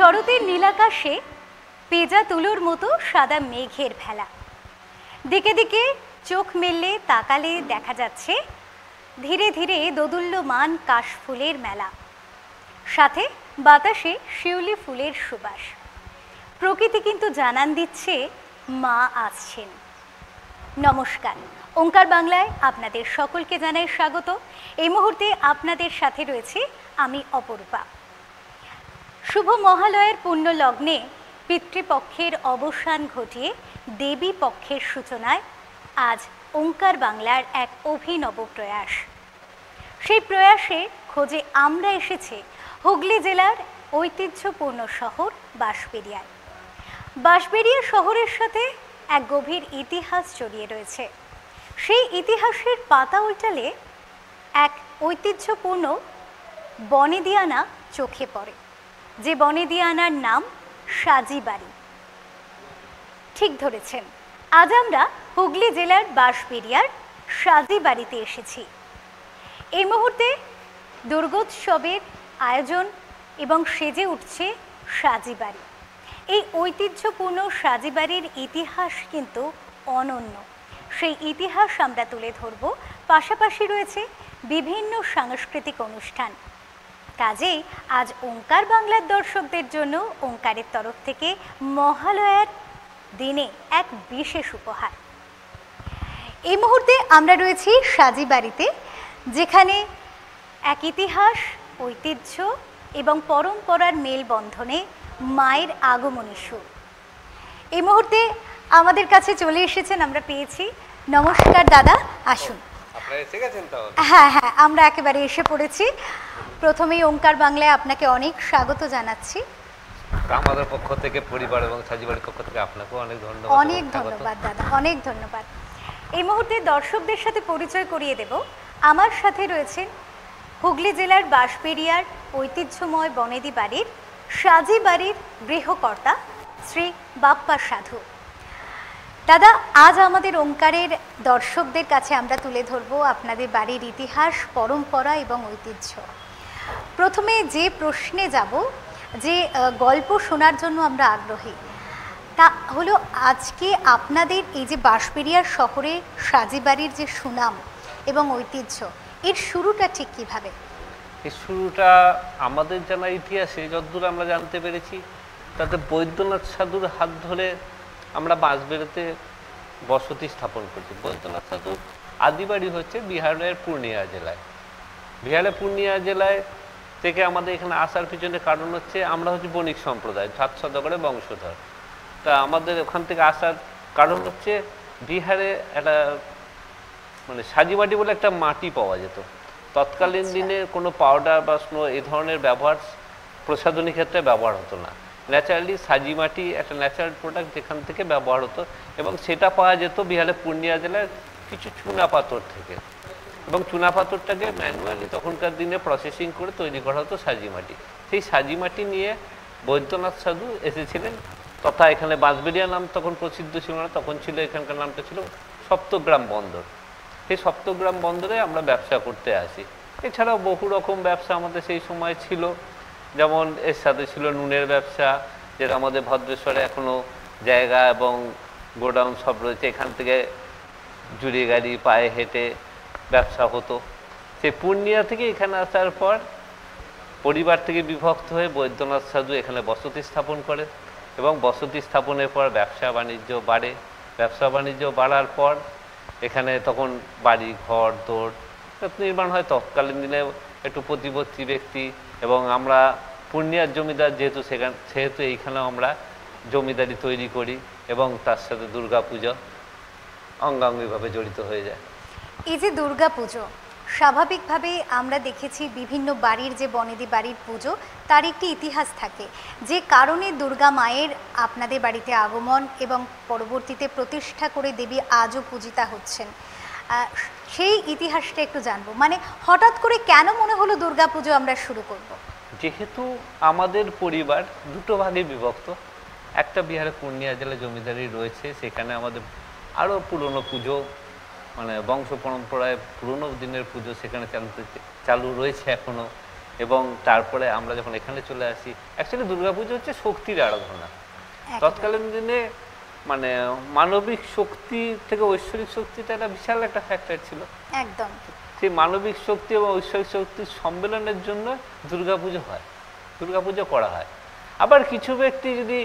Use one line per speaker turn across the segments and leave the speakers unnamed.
শরতের নীলাকাশে পেজা তুলোর মতো সাদা মেঘের ভেলা। দিকে দিকে চোখ মেললে তাকালে দেখা যাচ্ছে ধীরে ধীরে দোদুল্যমান কাশফুলের মেলা, সাথে বাতাসে শিউলি ফুলের সুবাস। প্রকৃতি কিন্তু জানান দিচ্ছে মা আসছেন। নমস্কার, ওঙ্কার বাংলায় আপনাদের সকলকে জানাই স্বাগত। এই মুহূর্তে আপনাদের সাথে রয়েছে আমি অপরূপা। শুভ মহালয়ের পুণ্য লগ্নে পিতৃপক্ষের অবসান ঘটিয়ে দেবী পক্ষের সূচনায় আজ ওঙ্কার বাংলার এক অভিনব প্রয়াস। সেই প্রয়াসে খোঁজে আমরা এসেছি হুগলি জেলার ঐতিহ্যপূর্ণ শহর বাঁশবেড়িয়ায়। বাঁশবেড়িয়া শহরের সাথে এক গভীর ইতিহাস জড়িয়ে রয়েছে। সেই ইতিহাসের পাতা উল্টালে এক ঐতিহ্যপূর্ণ বনেদিয়ানা চোখে পড়ে, যে বনেদিয়ানার নাম সাজিবাড়ি। ঠিক ধরেছেন, আজ আমরা হুগলি জেলার বাঁশবেড়িয়ার সাজিবাড়িতে এসেছি। এই মুহূর্তে দুর্গোৎসবের আয়োজন এবং সেজে উঠছে সাজিবাড়ি। এই ঐতিহ্যপূর্ণ সাজিবাড়ির ইতিহাস কিন্তু অনন্য। সেই ইতিহাস আমরা তুলে ধরব, পাশাপাশি রয়েছে বিভিন্ন সাংস্কৃতিক অনুষ্ঠান। কাজেই আজ ওঙ্কার বাংলার দর্শকদের জন্য ওঙ্কারের তরফ থেকে মহালয়ার দিনে এক বিশেষ উপহার। এই মুহূর্তে আমরা রয়েছি সাজিবাড়িতে, যেখানে এক ইতিহাস, ঐতিহ্য এবং পরম্পরার মেলবন্ধনে মায়ের আগমনী সুর। এই মুহূর্তে আমাদের কাছে চলে এসেছেন, আমরা পেয়েছি। নমস্কার দাদা, আসুন। হ্যাঁ হ্যাঁ, আমরা একেবারে এসে পড়েছি। প্রথমেই ওঙ্কার বাংলায় আপনাকে অনেক স্বাগত জানাচ্ছি।
আমাদের পক্ষ থেকে, পরিবার এবং সাজিবাড়ির পক্ষ থেকে আপনাকেও অনেক ধন্যবাদ।
অনেক ধন্যবাদ দাদা, অনেক ধন্যবাদ। এই মুহূর্তে দর্শকদের সাথে পরিচয় করিয়ে দেব। আমার সাথে রয়েছেন হুগলি জেলার বাঁশবেড়িয়ার ঐতিহ্যময় বনেদি বাড়ির সাজিবাড়ির গৃহকর্তা শ্রী বাপ্পা সাধু। দাদা, আজ আমাদের ওঙ্কারের দর্শকদের কাছে আমরা তুলে ধরব আপনাদের বাড়ির ইতিহাস, পরম্পরা এবং ঐতিহ্য। প্রথমে যে প্রশ্নে যাব, যে গল্প শোনার জন্য আমরা আগ্রহী, তা হলো আজকে আপনাদের এই যে বাঁশবেড়িয়ার শহরে সাজিবাড়ির যে সুনাম এবং ঐতিহ্য, এর শুরুটা ঠিক কিভাবে?
এই শুরুটা আমাদের জানা ইতিহাসে যতদূর আমরা জানতে পেরেছি, তাতে বৈদ্যনাথ সাধুর হাত ধরে আমরা বাঁশবেড়িয়াতে বসতি স্থাপন করছি। বৈদ্যনাথ সাধুর আদিবাড়ি হচ্ছে বিহারের পূর্ণিয়া জেলায়। বিহারের পূর্ণিয়া জেলায় থেকে আমাদের এখানে আসার পিছনে কারণ হচ্ছে আমরা হচ্ছে বণিক সম্প্রদায়, সাত সদাগরের বংশধর। তা আমাদের ওখান থেকে আসার কারণ হচ্ছে বিহারে একটা মানে সাজিমাটি বলে একটা মাটি পাওয়া যেত। তৎকালীন দিনে কোনো পাউডার বা স্নো এই ধরনের ব্যবহার প্রসাধনী ক্ষেত্রে ব্যবহার হতো না। ন্যাচারালি সাজি মাটি একটা ন্যাচারাল প্রোডাক্ট, যেখান থেকে ব্যবহার হতো, এবং সেটা পাওয়া যেত বিহারের পূর্ণিয়া জেলার কিছু চুনা পাথর থেকে। এবং চুনা পাথরটাকে ম্যানুয়ালি তখনকার দিনে প্রসেসিং করে তৈরি করা হতো সাজি মাটি। সেই সাজি মাটি নিয়ে বৈদ্যনাথ সাধু এসেছিলেন, তথা এখানে বাঁশবেড়িয়া নাম তখন প্রসিদ্ধ ছিল না, তখন ছিল এখানকার নামটা ছিল সপ্তগ্রাম বন্দর। সেই সপ্তগ্রাম বন্দরে আমরা ব্যবসা করতে আসি। এছাড়াও বহু রকম ব্যবসা আমাদের সেই সময় ছিল, যেমন এর সাথে ছিল নুনের ব্যবসা, যেটা আমাদের ভদ্রেশ্বরে এখনও জায়গা এবং গোডাউন সব রয়েছে। এখান থেকে জুড়ি গাড়ি পায়ে হেঁটে ব্যবসা হতো। সেই পূর্ণিয়া থেকে এখানে আসার পর পরিবার থেকে বিভক্ত হয়ে বৈদ্যনাথ সাধু এখানে বসতি স্থাপন করে, এবং বসতি স্থাপনের পর ব্যবসা বাণিজ্য বাড়ে। ব্যবসা বাণিজ্য বাড়ার পর এখানে তখন বাড়ি ঘর দৌড় নির্মাণ হয়। তৎকালীন দিনে একটু প্রতিবর্তী ব্যক্তি, এবং আমরা পূর্ণিয়ার জমিদার সেহেতু এইখানেও আমরা জমিদারি তৈরি করি, এবং তার সাথে দুর্গা পুজো অঙ্গাঙ্গিভাবে জড়িত হয়ে যায়।
এই যে দুর্গা পুজো, স্বাভাবিকভাবে আমরা দেখেছি বিভিন্ন বাড়ির যে বনেদি বাড়ির পুজো, তার একটি ইতিহাস থাকে, যে কারণে দুর্গা মায়ের আপনাদের বাড়িতে আগমন এবং পরবর্তীতে প্রতিষ্ঠা করে দেবী আজও পূজিতা হচ্ছেন। সেই ইতিহাসটা একটু জানবো, মানে হঠাৎ করে কেন মনে হলো দুর্গা পুজো আমরা শুরু করব?
যেহেতু আমাদের পরিবার দুটো ভাগে বিভক্ত, একটা বিহারে পূর্ণিয়া জেলা জমিদারি রয়েছে, সেখানে আমাদের আরও পুরনো পুজো, মানে বংশ পরম্পরায় পুরনো দিনের পুজো সেখানে চালু রয়েছে এখনও, এবং তারপরে আমরা যখন এখানে চলে আসি, অ্যাকচুয়ালি দুর্গাপুজো হচ্ছে শক্তির আরাধনা। তৎকালীন দিনে মানে মানবিক শক্তি থেকে ঐশ্বরিক শক্তিটা একটা বিশাল একটা ফ্যাক্টর ছিল।
একদম
সেই মানবিক শক্তি এবং ঐশ্বরিক শক্তির সম্মেলনের জন্য দুর্গাপুজো হয়, দুর্গাপুজো করা হয়। আবার কিছু ব্যক্তি যদি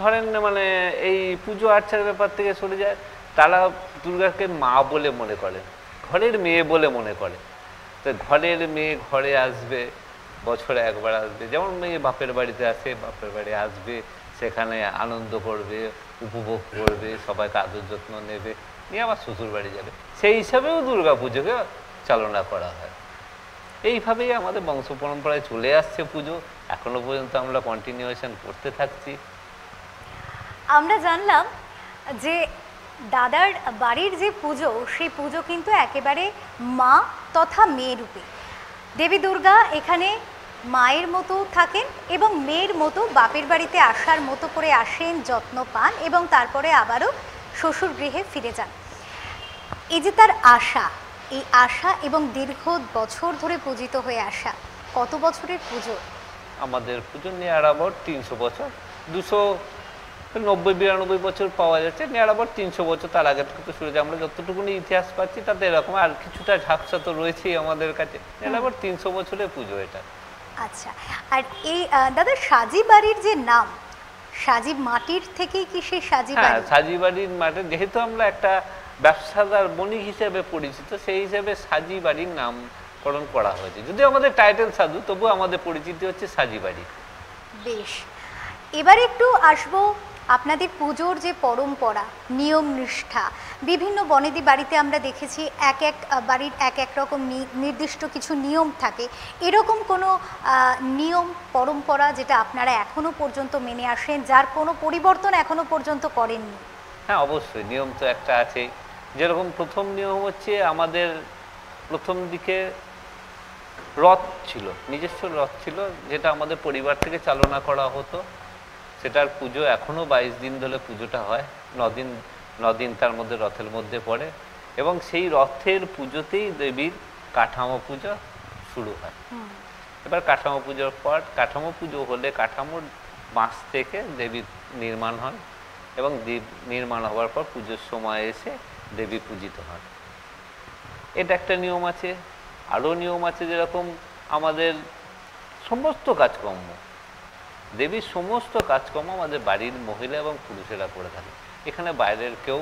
ধরেন মানে এই পুজো আর্চার ব্যাপার থেকে সরে যায়, তারা দুর্গাকে মা বলে মনে করে, ঘরের মেয়ে বলে মনে করে। তো ঘরের মেয়ে ঘরে আসবে, বছরে একবার আসবে, যেমন মেয়ে বাপের বাড়িতে আসে, বাপের বাড়ি আসবে, সেখানে আনন্দ করবে, উপভোগ করবে, সবাইকে আদর যত্ন নেবে, নিয়ে আবার শ্বশুর বাড়ি যাবে। সেই হিসাবেও দুর্গা পুজোকে চালনা করা হয়। এইভাবেই আমাদের বংশ পরম্পরায় চলে আসছে পুজো, এখনো পর্যন্ত আমরা কন্টিনিউয়েশন করতে থাকছি।
আমরা জানলাম যে দাদার বাড়ির যে পুজো, সেই পুজো কিন্তু একেবারে মা তথা মেয়ে রূপে। দেবী দুর্গা এখানে মায়ের মতো থাকেন এবং মেয়ের মতো বাপের বাড়িতে আসার মতো করে আসেন, যত্ন পান এবং তারপরে আবারও শ্বশুর গৃহে ফিরে যান। এই যে তার আশা, এই আশা এবং দীর্ঘ বছর ধরে পূজিত হয়ে আসা, কত বছরের পুজো?
আমাদের পুজো নিয়ার অ্যাবাউট 300 বছর, 290-92 বছর পাওয়া যাচ্ছে, নিয়ার অ্যাবাউট 300 বছর। তার আগে থেকে তো শুরু হয়েছে, আমরা যতটুকুনি ইতিহাস পাচ্ছি তাতে এরকম, আর কিছুটা ঝাপসা তো রয়েছেই আমাদের কাছে। নিয়ার অ্যাবাউট 300 বছরের পুজো এটা।
আচ্ছা, আর এই দাদা সাজি বাড়ির যে নাম, সাজি মাটির থেকেই কি সেই সাজি বাড়ি?
হ্যাঁ, সাজি বাড়ির মাঠে, যেহেতু আমরা একটা ব্যবসাদার বণিক হিসেবে পরিচিত, সেই হিসেবে সাজি বাড়ির নামকরণ করা হয়েছে। যদিও আমাদের টাইটেল সাধু, তবু আমাদের পরিচিতি হচ্ছে সাজি বাড়ি।
বেশ, এবার একটু আসবো আপনাদের পুজোর যে পরম্পরা, নিয়ম নিষ্ঠা। বিভিন্ন বনেদি বাড়িতে আমরা দেখেছি এক এক বাড়ির এক এক রকম নির্দিষ্ট কিছু নিয়ম থাকে। এরকম কোনো নিয়ম পরম্পরা যেটা আপনারা এখনো পর্যন্ত মেনে আসেন, যার কোনো পরিবর্তন এখনো পর্যন্ত করেননি?
হ্যাঁ, অবশ্যই নিয়ম তো একটা আছে। যেরকম প্রথম নিয়ম হচ্ছে, আমাদের প্রথম দিকে রথ ছিল, নিজস্ব রথ ছিল, যেটা আমাদের পরিবার থেকে চালনা করা হতো। সেটার পুজো এখনও 22 দিন ধরে পুজোটা হয়, 9 দিন তার মধ্যে রথের মধ্যে পড়ে, এবং সেই রথের পুজোতেই দেবীর কাঠামো পুজো শুরু হয়। এবার কাঠামো পুজোর পর, কাঠামো পুজো হলে কাঠামোর বাঁশ থেকে দেবী নির্মাণ হন, এবং নির্মাণ হওয়ার পর পুজোর সময় এসে দেবী পূজিত হন। এটা একটা নিয়ম আছে। আরও নিয়ম আছে, যেরকম আমাদের সমস্ত কাজকর্ম, দেবীর সমস্ত কাজকর্ম আমাদের বাড়ির মহিলা এবং পুরুষেরা করে থাকে। এখানে বাইরের কেউ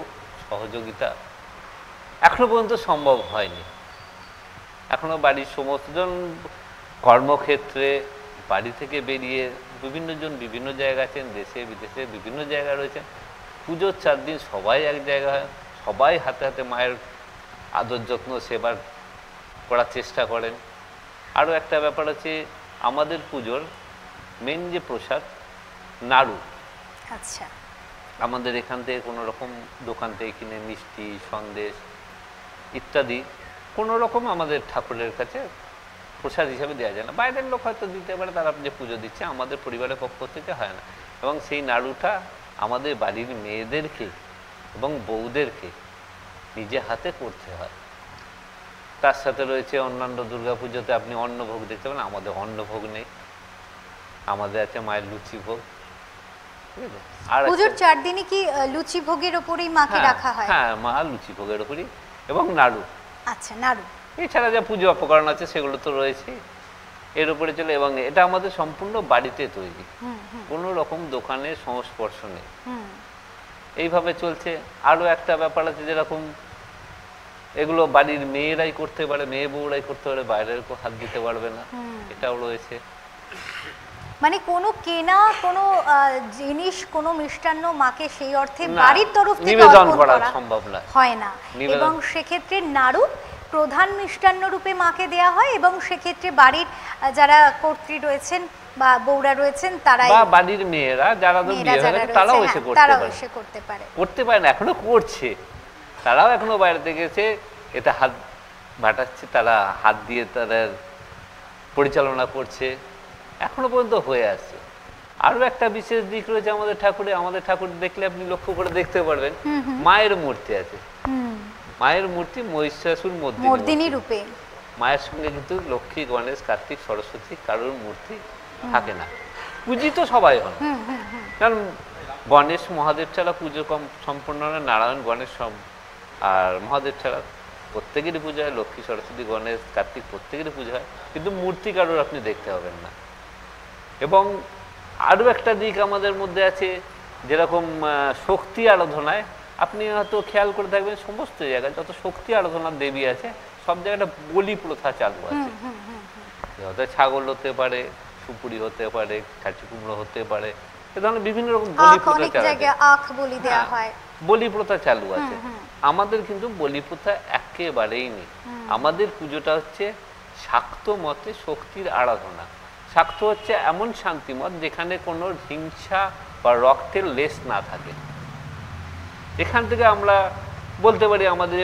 সহযোগিতা এখনো পর্যন্ত সম্ভব হয়নি। এখনো বাড়ির সমস্ত জন কর্মক্ষেত্রে, বাড়ি থেকে বেরিয়ে বিভিন্ন জন বিভিন্ন জায়গা আছেন, দেশে বিদেশে বিভিন্ন জায়গা রয়েছেন। পুজোর 4 দিন সবাই এক জায়গায়, সবাই হাতে হাতে মায়ের আদর যত্ন সেবা করার চেষ্টা করেন। আরও একটা ব্যাপার আছে, আমাদের পুজোর মেন যে প্রসাদ নাড়ু।
আচ্ছা,
আমাদের এখান থেকে কোনো রকম দোকান থেকে কিনে মিষ্টি, সন্দেশ ইত্যাদি কোনো রকম আমাদের ঠাকুরের কাছে প্রসাদ হিসাবে দেওয়া যায় না। বাইরের লোক হয়তো দিতে পারে, তারা যে পুজো দিচ্ছে, আমাদের পরিবারের পক্ষ থেকে হয় না। এবং সেই নাড়ুটা আমাদের বাড়ির মেয়েদেরকে এবং বউদেরকে নিজে হাতে করতে হয়। তার সাথে রয়েছে অন্যান্য দুর্গাপুজোতে আপনি অন্নভোগ দেখতে পাবেন, আমাদের অন্নভোগ নেই, আমাদের আছে মায়ের লুচি ভোগ। আর
পুজোর 4 দিনই কি লুচি ভোগের উপরেই মাকে রাখা হয়?
হ্যাঁ, মা লুচি ভোগের উপরই, এবং নাড়ু।
আচ্ছা, নাড়ু।
এছাড়া যা পুজো উপকরণ আছে সেগুলো তো রয়েছে, এর উপরে চলে। এবং এটা আমাদের সম্পূর্ণ বাড়িতে তৈরি, কোনো রকম দোকানের সংস্পর্শ নেই। এইভাবে চলছে। আরও একটা ব্যাপার আছে, যেরকম এগুলো বাড়ির মেয়েরাই করতে পারে, মেয়ে বউরাই করতে পারে, বাইরের কেউ হাত দিতে পারবে না, এটাও রয়েছে।
মানে কোনো কেনা কোনো জিনিস, কোনো মিষ্টান্ন মাকে সেই অর্থে বাড়ির তরফ থেকে নিবেদন করা
সম্ভব না,
হয় না। এবং সেক্ষেত্রে নাড়ু প্রধান মিষ্টান্ন রূপে মাকে দেয়া হয়, এবং সেক্ষেত্রে বাড়ির যারা কর্ত্রী রয়েছেন বা বউরা রয়েছেন, তারাই
বা বাড়ির মেয়েরা যারা তো বিয়ে হয়ে গেছে তারাও এসে
করতে পারে।
করতে পারে না, এখনো করছে, তারাও এখনো বাইরে থেকে এসে এতে হাত ভাটাচ্ছে, তারা হাত দিয়ে তাদের পরিচালনা করছে, এখনো পর্যন্ত হয়ে আসছে। আরও একটা বিশেষ দিক রয়েছে আমাদের ঠাকুরে। আমাদের ঠাকুর দেখলে আপনি লক্ষ্য করে দেখতে পারবেন, মায়ের মূর্তি আছে। মায়ের মূর্তি মহিষাসুর মর্দিনী রূপে, মায়ের সঙ্গে কিন্তু লক্ষ্মী, গণেশ, কার্তিক, সরস্বতী কারোর মূর্তি থাকে না। পূজিত সবাই হন, কারণ গণেশ মহাদেব ছাড়া পুজো কম সম্পূর্ণ হয়, নারায়ণ গণেশ সব আর মহাদেব ছাড়া প্রত্যেকেরই পুজো হয়, লক্ষ্মী, সরস্বতী, গণেশ, কার্তিক প্রত্যেকেরই পুজো হয়, কিন্তু মূর্তি কারোর আপনি দেখতে পাবেন না। এবং আরও একটা দিক আমাদের মধ্যে আছে, যেরকম শক্তি আরাধনায় আপনি হয়তো খেয়াল করে থাকবেন সমস্ত জায়গায় যত শক্তি আরাধনার দেবী আছে সব জায়গায় একটা বলি প্রথা চালু আছে। হয়তো ছাগল হতে পারে, সুপুরি হতে পারে, খাঁটি কুমড়ো হতে পারে, এ ধরনের বিভিন্ন রকম বলি প্রথা বলি প্রথা চালু আছে। আমাদের কিন্তু বলি প্রথা একেবারেই নেই। আমাদের পুজোটা হচ্ছে শাক্ত মতে শক্তির আরাধনা। শাক্ত হচ্ছে এমন শান্তিমত যেখানে কোনো হিংসা বা রক্তের লেশ না থাকে। এখান থেকে আমরা বলতে পারি আমাদের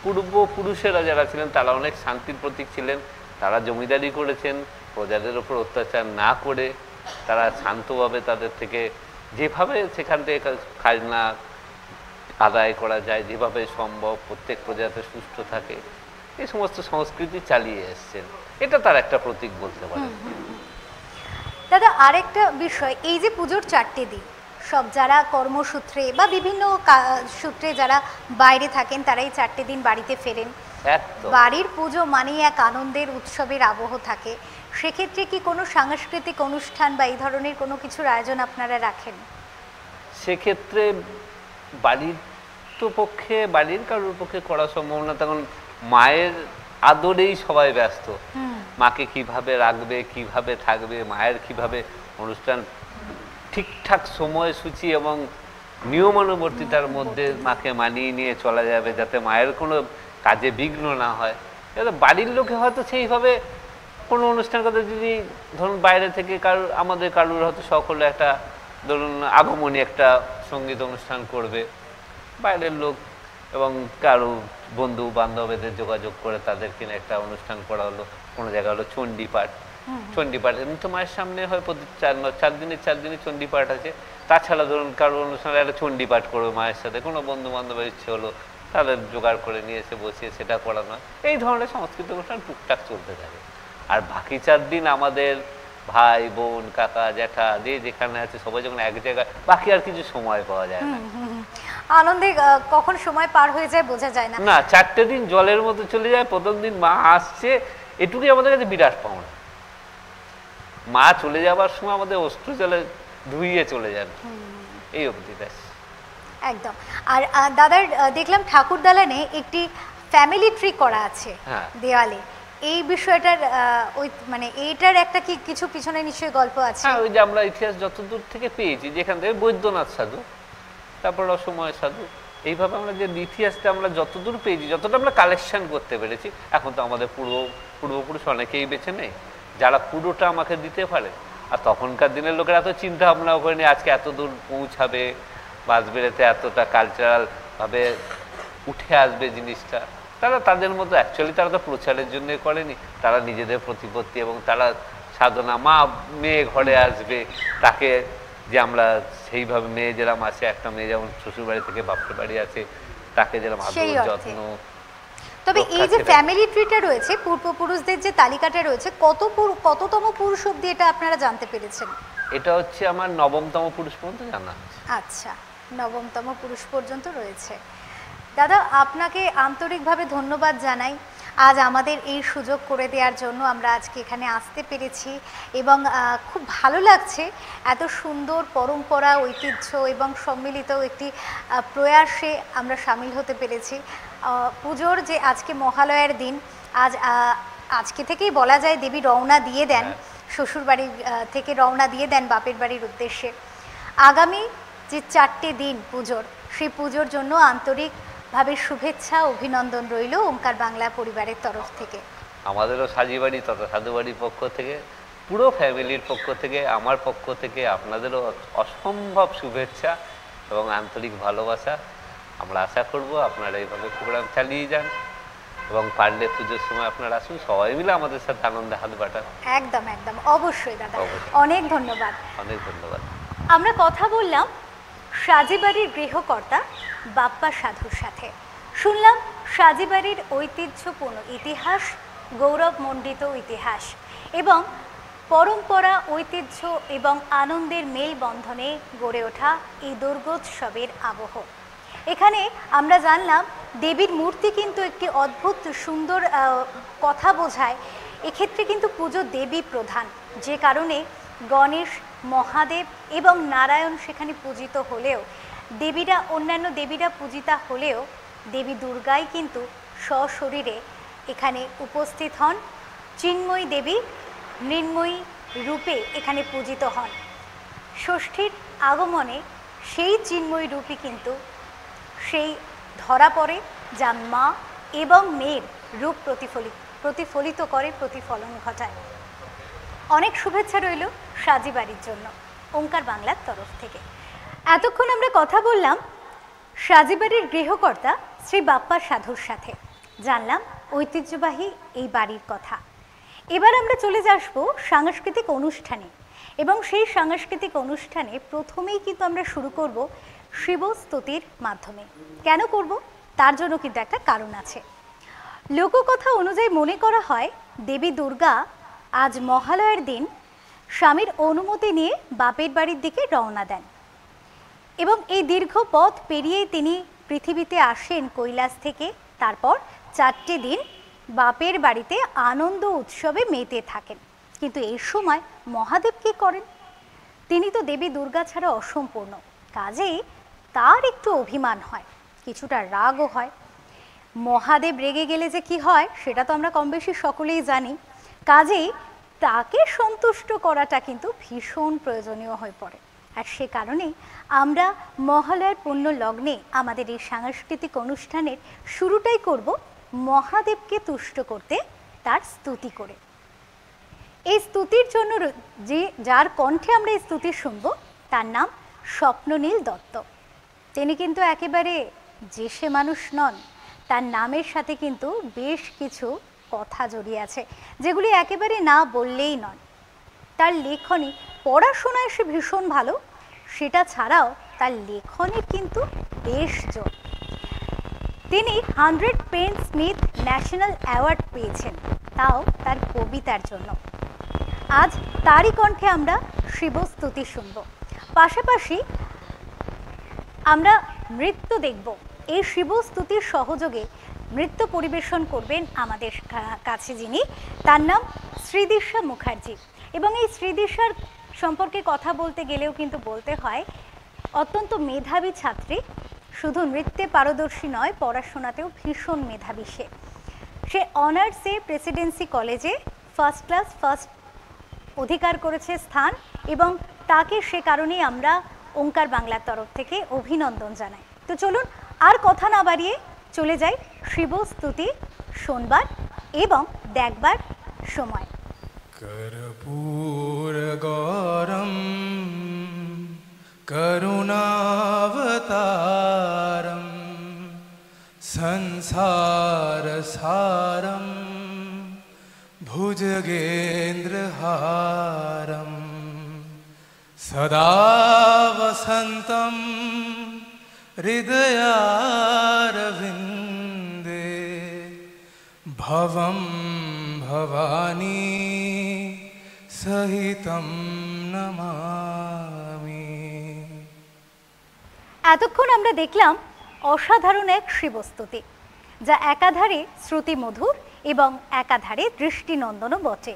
পূর্বপুরুষেরা যারা ছিলেন তারা অনেক শান্তির প্রতীক ছিলেন। তারা জমিদারি করেছেন, প্রজাদের ওপর অত্যাচার না করে তারা শান্তভাবে তাদের থেকে যেভাবে সেখান থেকে খাজনা আদায় করা যায়, যেভাবে সম্ভব প্রত্যেক প্রজাতে সুস্থ থাকে, এই সমস্ত সংস্কৃতি চালিয়ে এসছেন। এটা তার একটা প্রতীক বলতে পারেন।
দাদা, আরেকটা বিষয়, এই যে পুজোর 4টে দিন সব যারা কর্মসূত্রে বা বিভিন্ন সূত্রে যারা বাইরে থাকেন তারাই 4টে দিন বাড়িতে ফেরেন। বাড়ির পুজো মানেই এক আনন্দের উৎসবের আবহ থাকে। সেক্ষেত্রে কি কোনো সাংস্কৃতিক অনুষ্ঠান বা এই ধরনের কোনো কিছুর আয়োজন আপনারা রাখেন?
সেক্ষেত্রে বাড়ির তো পক্ষে, বাড়ির কারোর পক্ষে করা সম্ভব না, তখন মায়ের আদরেই সবাই ব্যস্ত। মাকে কিভাবে রাখবে, কিভাবে থাকবে, মায়ের কিভাবে অনুষ্ঠান ঠিকঠাক সময়সূচি এবং নিয়মানুবর্তিতার মধ্যে মাকে মানিয়ে নিয়ে চলা যাবে যাতে মায়ের কোনো কাজে বিঘ্ন না হয়। এবার বাড়ির লোকে হয়তো সেইভাবে কোনো অনুষ্ঠান করতে, যদি ধরুন বাইরে থেকে আমাদের কারুর হয়তো সকলে একটা ধরুন আগমনী একটা সঙ্গীত অনুষ্ঠান করবে, বাইরের লোক এবং কারো বন্ধু বান্ধবদের যোগাযোগ করে তাদেরকে একটা অনুষ্ঠান করা হলো, কোনো জায়গা হলো চণ্ডীপাঠ। চণ্ডীপাঠ এমনি তো মায়ের সামনে হয় প্রতি 4 দিনে চণ্ডীপাঠ আছে। তাছাড়া ধরুন কারো অনুষ্ঠানে একটা চণ্ডীপাঠ করবে মায়ের সাথে, কোনো বন্ধু বান্ধবের ইচ্ছে হলো তাদের জোগাড় করে নিয়ে এসে বসিয়ে সেটা করানো হয়। এই ধরনের সংস্কৃত অনুষ্ঠান টুকটাক চলতে থাকে। আর বাকি 4 দিন আমাদের ভাই বোন কাকা জ্যাঠা যে যেখানে আছে সবাই যখন এক জায়গায়, বাকি আর কিছু সময় পাওয়া যায় না।
আনন্দে কখন সময় পার হয়ে যায় বোঝা যায় না।
4টে দিন জলের মতো চলে যায়। প্রথম দিন মা আসছে, এটুকুই আমাদের কাছে বিরাট পাওনা। মা চলে যাবার সময় আমাদের অশ্রু জলে ধুইয়ে চলে যান, এই অবধি ব্যাস।
একদম। আর দাদার দেখলাম ঠাকুর দালানে একটি ফ্যামিলি ট্রি করা আছে দেওয়ালে, এই বিষয়টার ওই মানে এইটার একটা কি কিছু পিছনে নিশ্চয়ই গল্প আছে?
হ্যাঁ, ওই যে আমরা ইতিহাস যতদূর থেকে পেয়েছি, যেখান থেকে বৈদ্যনাথ সাধু, তারপর অসময় সাধু, এইভাবে আমরা যে ইতিহাসটা আমরা যতদূর পেয়েছি, যতটা আমরা কালেকশন করতে পেরেছি, এখন তো আমাদের পূর্বপুরুষ অনেকেই বেঁচে নেই যারা পুরোটা আমাকে দিতে পারে। আর তখনকার দিনের লোকেরা এত চিন্তা ভাবনাও করেনি আজকে এত দূর পৌঁছাবে, বাঁশবেড়েতে এতটা কালচারাল ভাবে উঠে আসবে জিনিসটা। তারা তাদের মতো অ্যাকচুয়ালি তারা তো প্রচারের জন্য করেনি, তারা নিজেদের প্রতিপত্তি এবং তারা সাধনা, মা মেয়ে ঘরে আসবে তাকে যে আমরা সেইভাবে মেয়ে যেরকম আসে, একটা মেয়ে যেমন শ্বশুর বাড়ি থেকে বাপের বাড়ি আছে তাকে যেরকম আদর যত্ন।
তবে এই যে ফ্যামিলি ট্রিটা রয়েছে, পূর্বপুরুষদের যে তালিকাটা রয়েছে, কততম পুরুষ অব্দি এটা আপনারা জানতে পেরেছেন?
এটা হচ্ছে আমার 9মতম পুরুষ পর্যন্ত জানা আছে।
আচ্ছা, 9মতম পুরুষ পর্যন্ত রয়েছে। দাদা, আপনাকে আন্তরিকভাবে ধন্যবাদ জানাই আজ আমাদের এই সুযোগ করে দেওয়ার জন্য। আমরা আজকে এখানে আসতে পেরেছি এবং খুব ভালো লাগছে। এত সুন্দর পরম্পরা, ঐতিহ্য এবং সম্মিলিত একটি প্রয়াসে আমরা সামিল হতে পেরেছি। পুজোর যে আজকে মহালয়ার দিন, আজকে থেকেই বলা যায় দেবী রওনা দিয়ে দেন, শ্বশুরবাড়ি থেকে রওনা দিয়ে দেন বাপের বাড়ির উদ্দেশ্যে। আগামী যে 4টে দিন পুজোর, সেই পুজোর জন্য আন্তরিকভাবে শুভেচ্ছা অভিনন্দন রইল ওঙ্কার বাংলা পরিবারের তরফ থেকে।
আমাদেরও সাজিবাড়ি তথা সাধুবাড়ির পক্ষ থেকে, পুরো ফ্যামিলির পক্ষ থেকে, আমার পক্ষ থেকে আপনাদেরও অসম্ভব শুভেচ্ছা এবং আন্তরিক ভালোবাসা। আমরা আশা করব আপনারা এইভাবে প্রোগ্রাম চালিয়ে যান এবং পারলে পুজোর সময় আপনারা আসুন, সবাই মিলে আমাদের সাথে আনন্দে হাত বাটান।
একদম একদম, অবশ্যই দাদা, অনেক ধন্যবাদ।
অনেক ধন্যবাদ।
আমরা কথা বললাম সাজিবাড়ির গৃহকর্তা বাপ্পা সাধুর সাথে, শুনলাম সাজিবাড়ির ঐতিহ্যপূর্ণ ইতিহাস গৌরবমণ্ডিত ইতিহাস এবং পরম্পরা, ঐতিহ্য এবং আনন্দের মেলবন্ধনে গড়ে ওঠা এই দুর্গোৎসবের আবহ। এখানে আমরা জানলাম দেবীর মূর্তি কিন্তু একটি অদ্ভুত সুন্দর কথা বোঝায়। এক্ষেত্রে কিন্তু পুজো দেবী প্রধান, যে কারণে গণেশ, মহাদেব এবং নারায়ণ সেখানে পূজিত হলেও অন্যান্য দেবীরা পূজিতা হলেও দেবী দুর্গাই কিন্তু সশরীরে এখানে উপস্থিত হন। চিন্ময়ী দেবী মৃন্ময়ী রূপে এখানে পূজিত হন। ষষ্ঠীর আগমনে সেই চিন্ময়ী রূপই কিন্তু সেই ধরা পড়ে, যা মা এবং মেয়ের রূপ প্রতিফলিত করে, প্রতিফলন ঘটায়। অনেক শুভেচ্ছা রইল সাজি বাড়ির জন্য ওঙ্কার বাংলার তরফ থেকে। এতক্ষণ আমরা কথা বললাম সাজি বাড়ির গৃহকর্তা শ্রী বাপ্পা সাধুর সাথে, জানলাম ঐতিহ্যবাহী এই বাড়ির কথা। এবার আমরা চলে আসবো সাংস্কৃতিক অনুষ্ঠানে, এবং সেই সাংস্কৃতিক অনুষ্ঠানে প্রথমেই কিন্তু আমরা শুরু করব শিবস্তুতির মাধ্যমে। কেন করব? তার জন্য কিন্তু একটা কারণ আছে। লোককথা অনুযায়ী মনে করা হয় দেবী দুর্গা আজ মহালয়ার দিন স্বামীর অনুমতি নিয়ে বাপের বাড়ির দিকে রওনা দেন এবং এই দীর্ঘ পথ পেরিয়ে তিনি পৃথিবীতে আসেন কৈলাস থেকে। তারপর 4টি দিন বাপের বাড়িতে আনন্দ উৎসবে মেতে থাকেন। কিন্তু এই সময় মহাদেব কি করেন? তিনি তো দেবী দুর্গা ছাড়া অসম্পূর্ণ, কাজেই তার একটু অভিমান হয়, কিছুটা রাগও হয়। মহাদেব রেগে গেলে যে কি হয় সেটা তো আমরা কম বেশি সকলেই জানি। কাজেই তাকে সন্তুষ্ট করাটা কিন্তু ভীষণ প্রয়োজনীয় হয়ে পড়ে। আর সে কারণেই আমরা মহালয়ার পুণ্য লগ্নে আমাদের এই সাংস্কৃতিক অনুষ্ঠানের শুরুটাই করব মহাদেবকে তুষ্ট করতে তার স্তুতি করে। এই স্তুতির জন্য যার কণ্ঠে আমরা এই স্তুতি শুনব তার নাম স্বপ্ননীল দত্ত। তিনি কিন্তু একেবারে যে সে মানুষ নন, তার নামের সাথে কিন্তু বেশ কিছু কথা জড়িয়ে আছে যেগুলি একেবারে না বললেই নয়। তার লেখনী, পড়াশোনায় সে ভীষণ ভালো, সেটা ছাড়াও তার লেখনের কিন্তু বেশ জোর। তিনি 100 পেন স্মিথ ন্যাশনাল অ্যাওয়ার্ড পেয়েছেন, তাও তার কবিতার জন্য। আজ তারই কণ্ঠে আমরা শিবস্তুতি শুনব, পাশাপাশি আমরা নৃত্য দেখব। এই শিবস্তুতির সহযোগে নৃত্য পরিবেশন করবেন আমাদের কাছে যিনি, তার নাম শ্রীদিশা মুখার্জি। এবং এই শ্রীদিশার সম্পর্কে কথা বলতে গেলেও কিন্তু বলতে হয় অত্যন্ত মেধাবী ছাত্রী। শুধু নৃত্যে পারদর্শী নয়, পড়াশোনাতেও ভীষণ মেধাবী। সে অনার্সে প্রেসিডেন্সি কলেজে ফার্স্ট ক্লাস ফার্স্ট অধিকার করেছে স্থান, এবং তাকে সে কারণেই আমরা ওঙ্কার বাংলার তরফ থেকে অভিনন্দন জানাই। তো চলুন আর কথা না বাড়িয়ে চলে যাই শিবস্তুতি শোনবার এবং দেখবার সময়।
कर्पूर गौरम करुणावतारम संसार सारम भुजगेन्द्रहारम सदा वसंतम हृदयारविंदे भवम भवानी सहितम नमामि।
এতক্ষণ আমরা দেখলাম অসাধারণ এক শিবস্তুতি, যা একাধারে শ্রুতিমধুর এবং একাধারে দৃষ্টিনন্দনও বটে।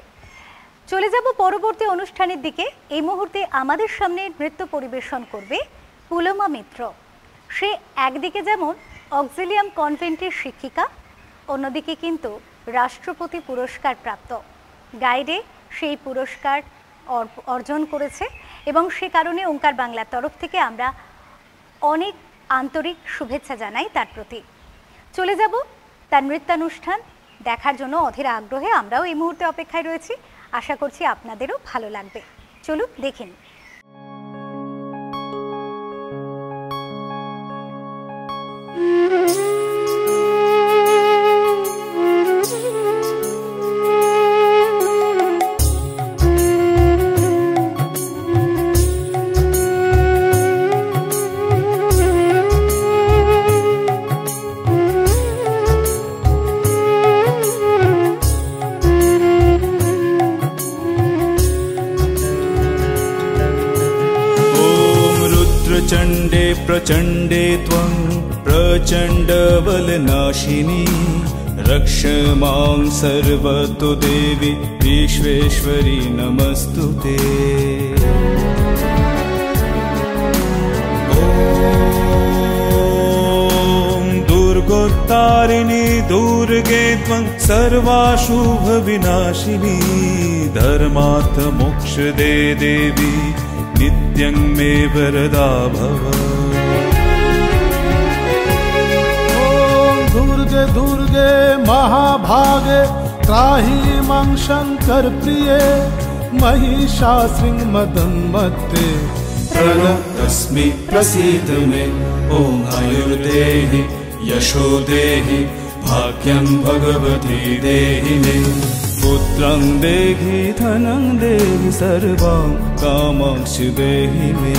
চলে যাব পরবর্তী অনুষ্ঠানের দিকে। এই মুহূর্তে আমাদের সামনে নৃত্য পরিবেশন করবে পুলমা মিত্র। সে একদিকে যেমন অক্সিলিয়াম কনভেন্টের শিক্ষিকা, অন্যদিকে কিন্তু রাষ্ট্রপতি পুরস্কার প্রাপ্ত গাইডে সেই পুরস্কার অর্জন করেছে, এবং সে কারণে ওঙ্কার বাংলার তরফ থেকে আমরা অনেক আন্তরিক শুভেচ্ছা জানাই তার প্রতি। চলে যাব তার নৃত্যানুষ্ঠান দেখার জন্য অধীর আগ্রহে আমরাও এই মুহূর্তে অপেক্ষায় রয়েছি। আশা করছি আপনাদেরও ভালো লাগবে। চলুন দেখে নিন।
प्रचण्डे प्रचण्डे त्वं प्रचण्डबलनाशिनी रक्ष मां सर्वतो देवी विश्वेश्वरी नमस्तुते। दुर्गोत्तारिणी दुर्गे त्वं सर्वाशुभविनाशिनी धर्मार्थ मोक्षदे देवी नित्यं मे वरदा भव।
दुर्गे दुर्गे महाभागे त्राहि मां शंकर प्रिये महिषासुरमर्दनमत्ते
प्रणतस्मि प्रसीद मे ॐ आयुर्देहि यशो देहि भाग्यं भगवती देहि मे। पुत्रं देहि धनं देहि सर्वं कामांश्च देहि मे।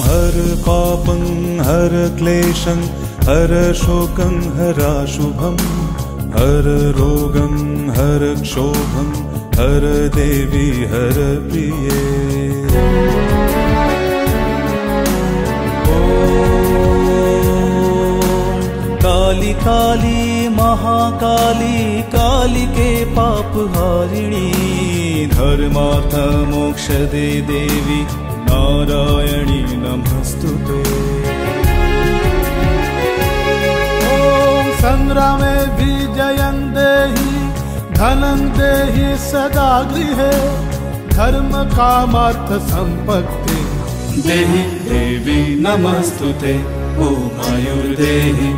हर पापं हर क्लेशं हर शोकं हराशुभं हर रोगं हर क्षोभं हर देवी हर प्रिये। काली काली महाकाली कालिके पापहारिणी धर्मार्थ मोक्षदे देवी नारायणी नमस्तुते।
ॐ संग्रामे विजयं देहि धनं देहि सदा गृहे धर्म कामार्थ संपत्ति
देहि देवी नमस्तुते। ॐ आयुर्देहि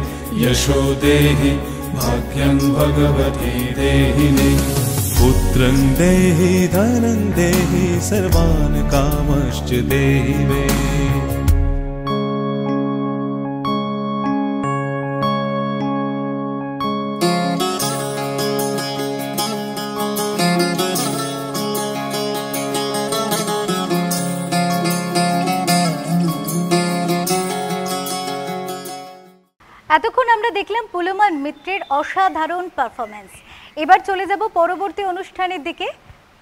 यशो देहि भाग्यं भगवती देहि मे। पुत्रं देहि धनं देहि सर्वान् कामश्च देहि मे।
এতক্ষণ আমরা দেখলাম পুলমান মিত্রের অসাধারণ পারফরম্যান্স। এবার চলে যাব পরবর্তী অনুষ্ঠানের দিকে।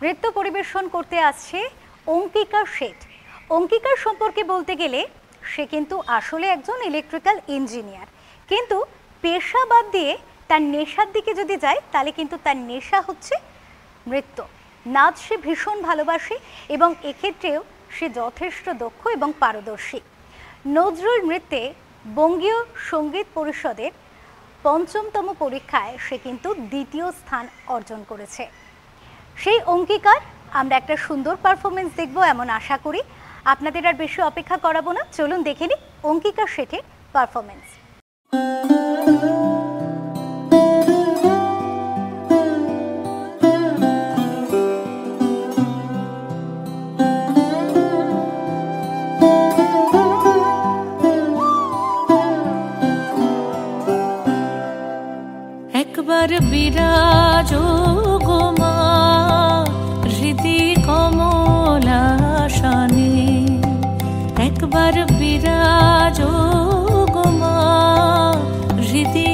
নৃত্য পরিবেশন করতে আসছে অঙ্কিকা শেঠ। অঙ্কিকার সম্পর্কে বলতে গেলে সে কিন্তু আসলে একজন ইলেকট্রিক্যাল ইঞ্জিনিয়ার, কিন্তু পেশা বাদ দিয়ে তার নেশার দিকে যদি যায় তাহলে কিন্তু তার নেশা হচ্ছে নৃত্য। নাচ সে ভীষণ ভালোবাসে এবং এক্ষেত্রেও সে যথেষ্ট দক্ষ এবং পারদর্শী। নজরুল নৃত্যে বঙ্গীয় সঙ্গীত পরিষদের ৫ম পরীক্ষায় সে কিন্তু ২য় স্থান অর্জন করেছে। সেই অঙ্কিকার আমরা একটা সুন্দর পারফরমেন্স দেখব এমন আশা করি। আপনাদের আর বেশি অপেক্ষা করাবো না, চলুন দেখে নিই অঙ্কিকা শেঠের পারফরমেন্স।
একবার বিরাজো গো মা হৃদি কমলাসনে, একবার বিরাজো গো মা হৃদি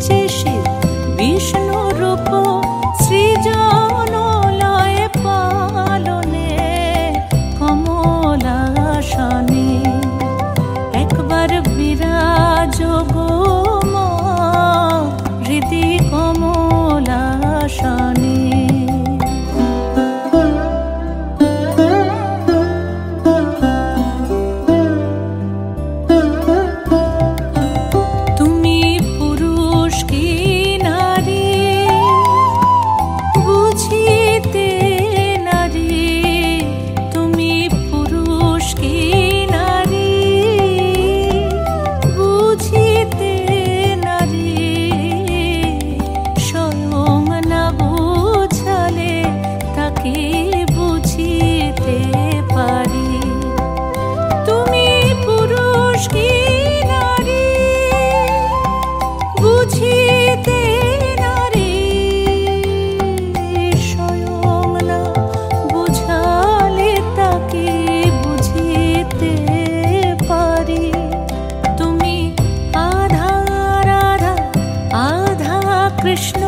শেষে বিষ্ণু রূপ সৃজন লয় পালনে কমলাসনে একবার বিরাজ গো মা হৃদি কমলাসনে। কৃষ্ণ